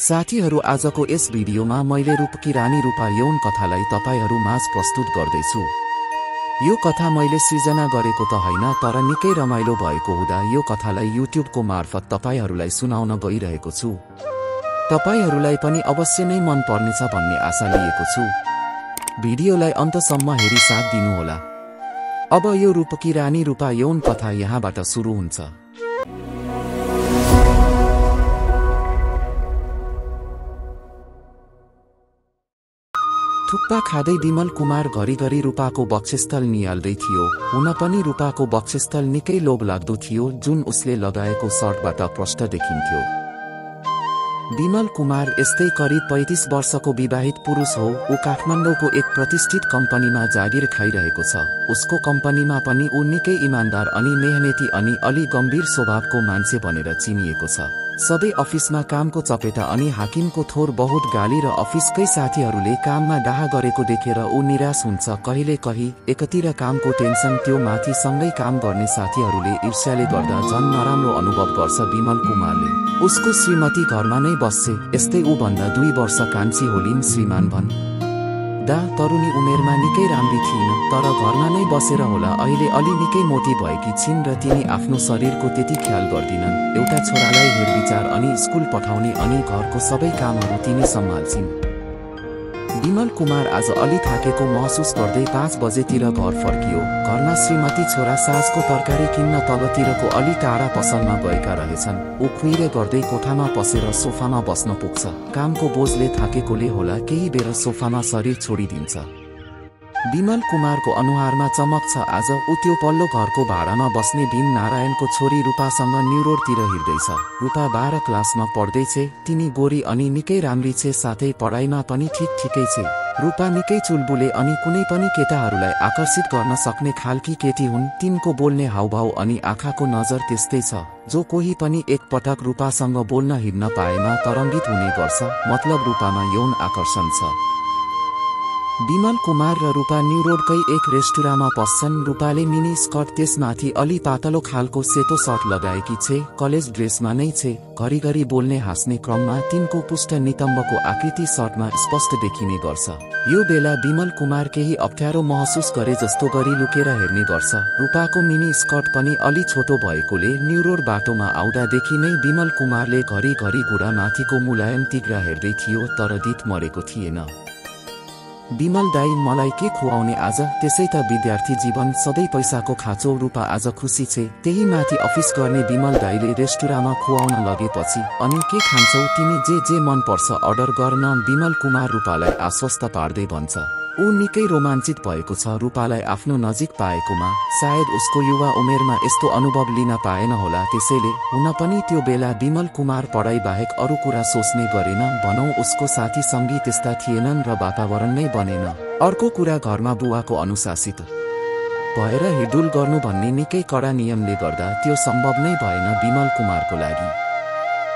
साथीहरू आजको यस भिडियोमा मैले रूपकी रानी रूपा यौन कथालाई तपाईहरू माझ प्रस्तुत गर्दैछु। यो कथा मैले सृजना गरेको त होइन, तर निकै रमाइलो भएको हुँदा यो कथालाई युट्युबको मार्फत तपाईहरूलाई सुनाउन गइरहेको छु। तपाईहरूलाई पनि अवश्य नै मन पर्नेछ भन्ने आशा लिएको छु। भिडियोलाई अन्तसम्म हेरी साथ दिनुहोला। अब यो रूपकी रानी रूपा यौन कथा यहाँबाट सुरु हुन्छ। थुक्पा खाँदै विमल कुमार घरिघरि रूपाको वक्षस्थल निहाल्दै थियो। हुन पनि रूपाको वक्षस्थल निकै लोभलाग्दो थियो, जुन उसले लगाएको सर्टबाट प्रष्ट देखिन्थ्यो। विमल कुमार यस्तै करिब 35 वर्षको विवाहित पुरुष हो। ऊ काठमाडौँको एक प्रतिष्ठित कम्पनीमा जागिर खाइरहेको छ। उसको कम्पनीमा पनि ऊ निकै इमान्दार अनि मेहनती अनि अलि गम्भीर स्वभावको मान्छे भनेर चिनिएको छ। सबै अफिसमा कामको चपेटा अनि हाकिमको थोर बहुत गाली र अफिसकै साथीहरूले काममा डाहा गरेको देखेर ऊ निराश हुन्छ। कहिलेकही एकतिर कामको टेन्सन, त्यो माथि सँगै काम गर्ने साथीहरूले ईर्ष्याले गर्दा झन् नराम्रो अनुभव गर्छ विमल कुमारले। उसको श्रीमती घरमा नै बस्छे। यस्तै ऊ भन्दा 2 वर्ष कान्छी होलिन्। श्रीमान भन् दा तरुणी उमेरमा निकै राम्री थिइन्, तर घरमा नै बसेर होला अहिले अलि निकै मोटी भएकी छिन् र तिनी आफ्नो शरीरको त्यति ख्याल गर्दिनन्। एउटा छोरालाई हेरविचार अनि स्कुल पठाउने अनि घरको सबै कामहरू तिनी सम्हाल्छिन्। विमल कुमार आज अलि थाकेको महसुस गर्दै 5 बजेतिर घर फर्कियो। घरमा श्रीमती छोरा साँझको तरकारी किन्न तलतिरको अलि टाढा पसलमा गएका रहेछन्। ऊ खुइरे गर्दै कोठामा पसेर सोफामा बस्न पुग्छ। कामको बोझले थाकेकोले होला केही बेर सोफामा शरीर छोडिदिन्छ। विमल कुमारको अनुहारमा चमक छ। आज ऊ त्यो पल्लो घरको भाडामा बस्ने भीम नारायणको छोरी रूपासँग न्युरोडतिर हिँड्दैछ। रूपा 12 क्लासमा पढ्दैछे। तिनी गोरी अनि निकै राम्री छे, साथै पढाइमा पनि ठिकै छे। रूपा निकै चुलबुले अनि कुनै पनि केटाहरूलाई आकर्षित गर्न सक्ने खालकी केटी हुन्। तिनको बोल्ने हावभाव अनि आँखाको नजर त्यस्तै छ। जो कोही पनि एक पटक रूपासँग बोल्न हिँड्न पाएमा तरङ्गित हुने गर्छ। मतलब रूपामा यौन आकर्षण छ। विमल कुमार र रूपा न्युरोडकै एक रेस्टुराँमा पस्छन्। रूपाले मिनी स्कर्ट, त्यसमाथि अलि पातलो खालको सेतो सर्ट लगाएकी छे। कलेज ड्रेसमा नै छे। घरिघरि बोल्ने हाँस्ने क्रममा तिनको पुष्ट नितम्बको आकृति सर्टमा स्पष्ट देखिने गर्छ। यो बेला विमल कुमार केही अप्ठ्यारो महसुस गरे जस्तो गरी लुकेर हेर्ने गर्छ। रूपाको मिनी स्कर्ट पनि अलि छोटो भएकोले न्युरोड बाटोमा आउँदादेखि नै विमल कुमारले घरिघरि घुँडामाथिको मुलायम तिघ्रा हेर्दै थियो, तर दित मरेको थिएन। विमल दाई मलाई के खुवाउने आज? त्यसै त विद्यार्थी जीवन सधैँ पैसाको खाँचो। रूपा आज खुसी छे। त्यही माथि अफिस गर्ने विमल दाईले रेस्टुराँमा खुवाउन लगेपछि अनि के खान्छौ तिमी, जे मन पर्छ अर्डर गर्न विमल कुमार रूपालाई आश्वस्त पार्दै भन्छ। ऊ निकै रोमाञ्चित भएको छ रूपालाई आफ्नो नजिक पाएकोमा। सायद उसको युवा उमेरमा यस्तो अनुभव लिन पाएन होला। त्यसैले हुन पनि त्यो बेला विमल कुमार पढाइ बाहेक अरू कुरा सोच्ने गरेन। भनौँ उसको साथी सङ्गी त्यस्ता थिएनन् र वातावरण नै बनेन। अर्को कुरा, घरमा बुवाको अनुशासित भएर हिडुल गर्नु भन्ने निकै कडा नियमले गर्दा त्यो सम्भव नै भएन विमल कुमारको लागि।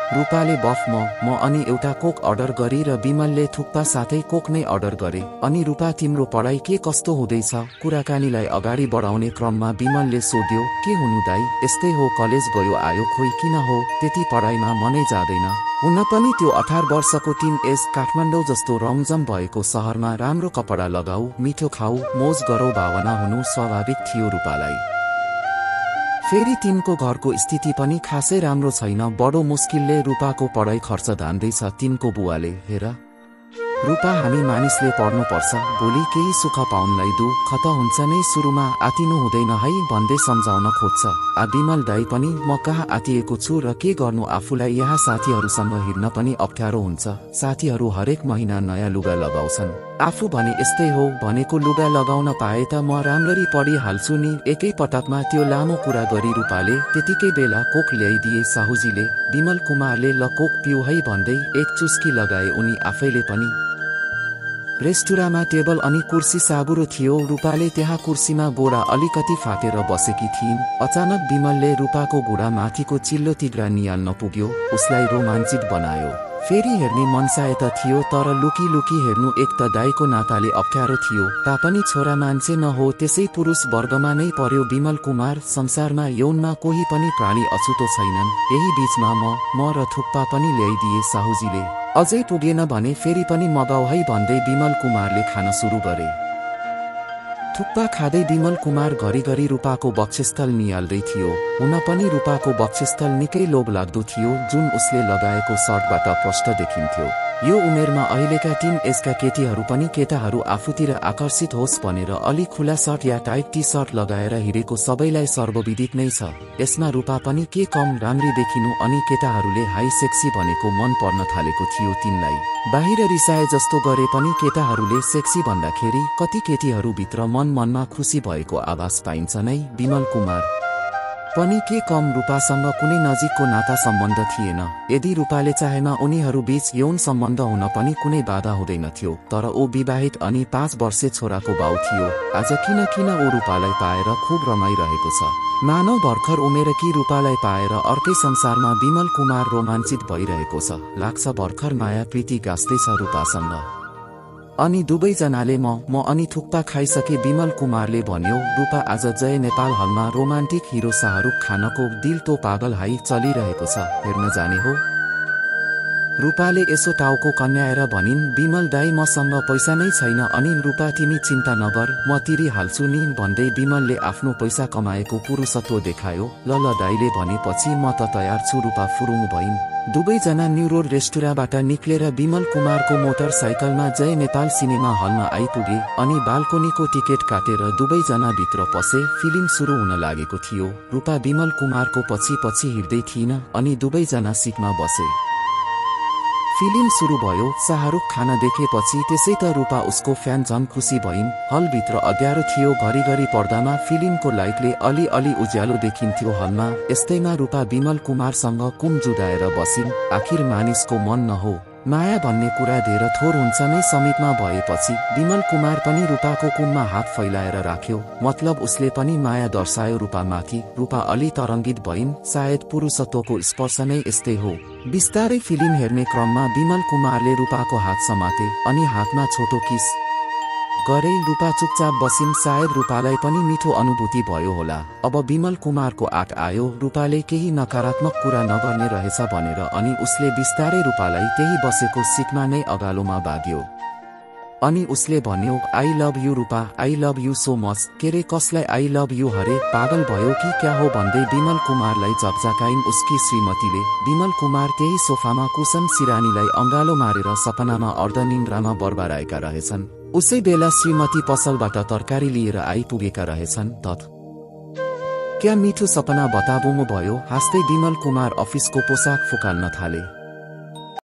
रूपाले बफ म अनि एउटा कोक अर्डर गरी र विमलले थुक्पा साथै कोक नै अर्डर गरे। अनि रूपा तिम्रो पढाइ के कस्तो हुँदैछ? कुराकानीलाई अगाडि बढाउने क्रममा विमलले सोध्यो। के हुनु दाई, यस्तै हो, कलेज गयो आयो, खोइ किन हो त्यति पढाइमा मनै जाँदैन। हुन पनि त्यो 18 वर्षको टिन एज काठमाडौँ जस्तो रमझम भएको सहरमा राम्रो कपडा लगाऊ, मिठो खाऊ, मोज गरौ भावना हुनु स्वाभाविक थियो रूपालाई। फेरि तिनको घरको स्थिति पनि खासै राम्रो छैन। बडो मुस्किलले रूपाको पढाइ खर्च धान्दैछ तिनको बुवाले। हेर रूपा, हामी मानिसले पढ्नुपर्छ, भोलि केही सुख पाउनलाई दुःख त हुन्छ नै, सुरुमा आतिनु हुँदैन है भन्दै सम्झाउन खोज्छ। विमल दाई पनि म कहाँ आतिएको छु र के गर्नु, आफूलाई यहाँ साथीहरूसँग हिँड्न पनि अप्ठ्यारो हुन्छ। साथीहरू हरेक महिना नयाँ लुगा लगाउँछन्। आफू भने यस्तै हो, भनेको लुगा लगाउन पाए त म राम्ररी पढिहाल्छु नि। एकै पटकमा त्यो लामो कुरा गरी रूपाले त्यतिकै बेला कोक ल्याइदिए साहुजीले। विमल कुमारले ल कोक पिउ है भन्दै एक चुस्की लगाए उनी आफैले पनि। रेस्टुराँमा टेबल अनि कुर्सी साबुरो थियो। रूपाले त्यहाँ कुर्सीमा गोडा अलिकति फाटेर बसेकी थिइन्। अचानक विमलले रूपाको घुँडा माथिको चिल्लो तिघ्रा निहाल्न पुग्यो। उसलाई रोमाञ्चित बनायो। फेरि हेर्ने मनसाय त थियो, तर लुकी लुकी हेर्नु एक त दाइको नाताले अप्ठ्यारो थियो, तापनि छोरा मान्छे नहो, त्यसै पुरुष वर्गमा नै पर्यो विमल कुमार। संसारमा यौनमा कोही पनि प्राणी अछुतो छैनन्। यही बीचमा म र थुक्पा पनि ल्याइदिए साहुजीले। अझै पुगेन भने फेरि पनि मगाऊ है भन्दै विमल कुमारले खान सुरु गरे। थुक्पा खाँदै विमल कुमार घरिघरि रूपाको वक्षस्थल निहाल्दै थियो। हुन पनि रूपाको वक्षस्थल निकै लोभलाग्दो थियो, जुन उसले लगाएको सर्टबाट प्रष्ट देखिन्थ्यो। यो उमेरमा अहिलेका टिन एजका केटीहरू पनि केटाहरू आफूतिर आकर्षित होस् भनेर अलि खुला सर्ट या टाइट टी सर्ट लगाएर हिँडेको सबैलाई सर्वविदित नै छ। यसमा रूपा पनि के कम राम्री देखिनु, अनि केटाहरूले हाई सेक्सी भनेको मन पर्न थालेको थियो तिनलाई। बाहिर रिसाए जस्तो गरे पनि केटाहरूले सेक्सी भन्दाखेरि कति केटीहरूभित्र मनमा खुसी भएको आभास पाइन्छ नै। विमल कुमार पनि के कम रूपासँग कुनै नजिकको नाता सम्बन्ध थिएन। यदि रूपाले चाहेमा उनीहरू बीच यौन सम्बन्ध हुन पनि कुनै बाधा हुँदैनथ्यो, तर ऊ विवाहित अनि 5 वर्षे छोराको बाउ थियो। आज किन ऊ रूपालाई पाएर खुब रमाइरहेको छ। मानव भर्खर उमेरकी रूपालाई पाएर अर्कै संसारमा विमल कुमार रोमाञ्चित भइरहेको छ। लाग्छ भर्खर माया प्रीति गाँस्दैछ रूपासँग। अनि दुवैजनाले म अनि थुक्पा खाइसके विमल कुमारले भन्यो। रूपा आज जय नेपाल हलमा रोमान्टिक हिरो शाहरुख खानको दिल तो पागल हाई चलिरहेको छ, हेर्न जाने हो? रूपाले यसो टाउको कन्याएर भनिन्। विमल दाई मसँग पैसा नै छैन। अनि रूपा तिमी चिन्ता नगर, म तिरी हाल्छु नि भन्दै विमलले आफ्नो पैसा कमाएको पुरुषत्व देखायो। ल दाईले भनेपछि म त तयार छु, रूपा फुरुङ भइन्। दुवैजना न्यू रोड रेस्टुराँबाट निक्लेर विमल कुमारको मोटरसाइकलमा जय नेपाल सिनेमा हलमा आइपुगे। अनि बाल्कोनीको टिकट काटेर दुवैजना भित्र पसे। फिल्म सुरु हुन लागेको थियो। रूपा विमल कुमारको पछि पछि हिँड्दै थिइन अनि दुवैजना सिटमा बसे। फिल्म सुरु भयो। शाहरुख खान देखेपछि त्यसै त रूपा उसको फ्यान झन् खुसी भइन्। हलभित्र अँध्यारो थियो। घरिघरि पर्दामा फिल्मको लाइटले अलि उज्यालो देखिन्थ्यो हलमा। यस्तैमा रूपा विमल कुमारसँग कुम जुदाएर बसिन्। आखिर मानिसको मन न हो, माया भन्ने कुरा धेर थोर हुन्छ नै। समीपमा भएपछि विमल कुमार पनि रूपाको कुममा हात फैलाएर राख्यो, मतलब उसले पनि माया दर्शायो रूपामाथि। रूपा अलि तरङ्गित भइन्। सायद पुरुषत्वको स्पर्श नै यस्तै हो। बिस्तारै फिल्म हेर्ने क्रममा विमल कुमारले रूपाको हात समाते अनि हातमा छोटो किस गरे। रूपा चुपचाप बसिन्। सायद रूपालाई पनि मिठो अनुभूति भयो होला। अब विमल कुमारको आँट आयो। रूपाले केही नकारात्मक कुरा नगर्ने रहेछ भनेर, अनि उसले बिस्तारै रूपालाई त्यही बसेको सिटमा नै अगालोमा बाग्यो। अनि उसले भन्यो, I love you Rupa, I love you so much. के रे, कसलाई आई लभ यु हरे, पागल भयो कि क्या हो भन्दै विमल कुमारलाई झकझकाइन् उसकी श्रीमतीले। विमल कुमार त्यही सोफामा कुसन सिरानीलाई अँगालो मारेर सपनामा अर्धनिन्द्रामा बरबराएका रहेछन्। उसै बेला श्रीमती पसलबाट तरकारी लिएर आइपुगेका रहेछन्। क्या मिठो सपना बताबुमो भयो। हाँस्दै विमल कुमार अफिसको पोसाक फुकाल्न थाले।